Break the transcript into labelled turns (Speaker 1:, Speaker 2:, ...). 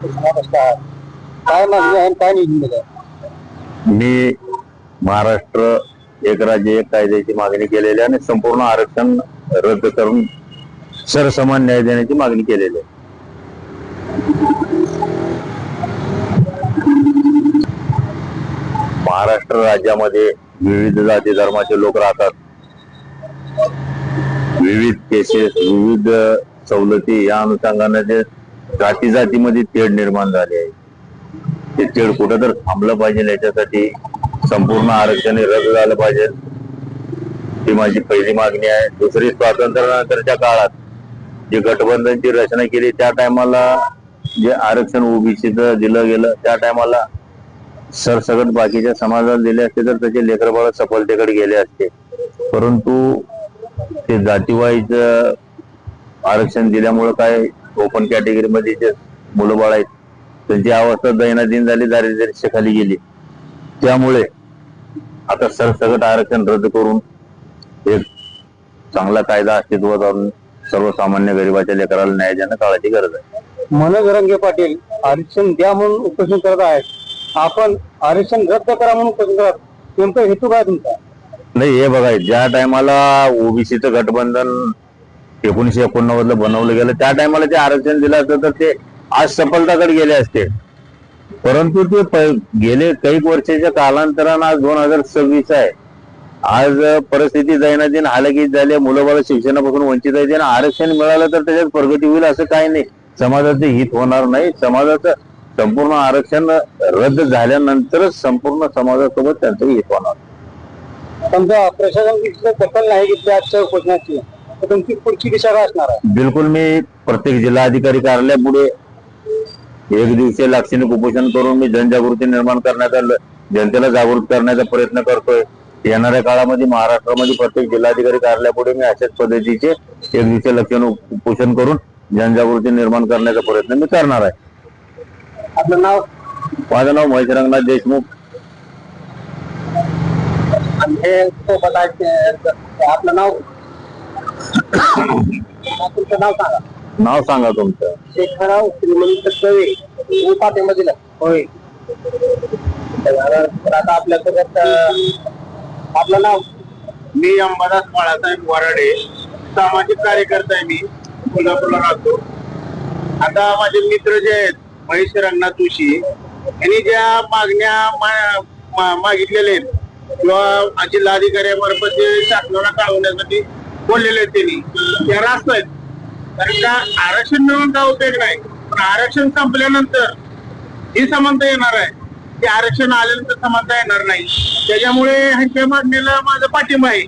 Speaker 1: नमस्कार. काय मागणी आहे आणि काय निधी दिलाय?
Speaker 2: मी महाराष्ट्र एक राज्य एक कायद्याची मागणी केलेली आहे आणि संपूर्ण आरक्षण रद्द करून सरसमान न्याय देण्याची मागणी केलेली आहे. महाराष्ट्र राज्यामध्ये विविध जाती धर्माचे लोक राहतात. विविध केसेस, विविध सवलती या अनुषंगाने जे जाती जातीमध्ये तेढ निर्माण झाले आहे, ते तेढ कुठं तर थांबलं पाहिजे. याच्यासाठी संपूर्ण आरक्षण रद्द झालं पाहिजे, ही माझी पहिली मागणी आहे. दुसरी, स्वातंत्र्यानंतरच्या काळात जे गठबंधनची रचना केली त्या टायमाला जे आरक्षण ओबीसीचं दिलं गेलं, त्या टायमाला सरसकट बाकीच्या समाजाला दिले असते तर त्याचे लेकरबाळ सफलतेकडे गेले असते. परंतु ते जातीवाईज आरक्षण दिल्यामुळे काय ओपन कॅटेगरीमध्ये जे मुलं बाळ आहेत त्यांची अवस्था दैनंदिन झाली, दारिद्र्याखाली गेली. त्यामुळे आता सरसकट आरक्षण रद्द करून एक चांगला कायदा अस्तित्वात आणून सर्वसामान्य गरिबाच्या लेकराला न्याय देणं काळाची गरज आहे.
Speaker 1: मनोज रंगे पाटील आरक्षण द्या म्हणून उपोषण करत आहेत, आपण आरक्षण रद्द करा म्हणून उपोषण करत, नेमका हेतू काय तुमचा?
Speaker 2: नाही, हे बघा, ज्या टायमाला ओबीसीचं गठबंधन 1989 ला बनवलं गेलं त्या टायमाला ते आरक्षण दिलं असतं तर ते आज सफलताकडे गेले असते. परंतु ते गेले काही वर्षाच्या कालांतरानं आज 2026 आहे. आज परिस्थिती दैनंदिन हालकीत झाली, मुलं बाळ शिक्षणापासून वंचित आहे. त्यांना आरक्षण मिळालं तर त्याच्यात प्रगती होईल असं काही नाही. समाजाचे हित होणार नाही. समाजाचं संपूर्ण आरक्षण रद्द झाल्यानंतरच संपूर्ण समाजासोबत त्यांचं हित होणार.
Speaker 1: समजा प्रशासन दखल नाही घेतली आजच्या उपोषणाची, तर तुमची पुढची दिशा काय असणार आहे?
Speaker 2: बिलकुल, मी प्रत्येक जिल्हाधिकारी कार्यालयापुढे एक दिवसीय लाक्षणिक उपोषण करून मी जनजागृती निर्माण करण्याचा, जनतेला जागृत करण्याचा प्रयत्न करतोय. येणाऱ्या काळामध्ये महाराष्ट्रामध्ये प्रत्येक जिल्हाधिकारी कार्यालयापुढे मी अशाच पद्धतीचे एक दिवसीय लाक्षणिक उपोषण करून जनजागृती निर्माण करण्याचा प्रयत्न मी करणार आहे.
Speaker 1: आपलं नाव?
Speaker 2: माझं नाव महेश रंगनाथ देशमुख.
Speaker 1: आपलं नाव? तुमचं नाव सांगा.
Speaker 2: नाव सांगा तुमचं?
Speaker 1: शेखरराव श्रीमंत दवे, पाठीमधील. होय. आता आपल्यासोबत आपलं नाव?
Speaker 3: मी अंबादास बाळासाहेब वराडे, सामाजिक कार्यकर्ता आहे. मी कोल्हापूरला राहतो. आता माझे मित्र जे आहेत महेश रंगनाथ जोशी यांनी ज्या मागण्या मागितलेल्या आहेत किंवा जिल्हाधिकाऱ्यामार्फत जे शासनाला कळवण्यासाठी बोललेले आहेत त्यांनी, त्या रास्त आहेत. कारण का आरक्षण मिळून काय उपयोग नाही, पण आरक्षण संपल्यानंतर ही समानता येणार आहे, ते आरक्षण आल्यानंतर समानता येणार नाही. त्याच्यामुळे ह्यांच्या मागणीला माझा पाठिंबा आहे.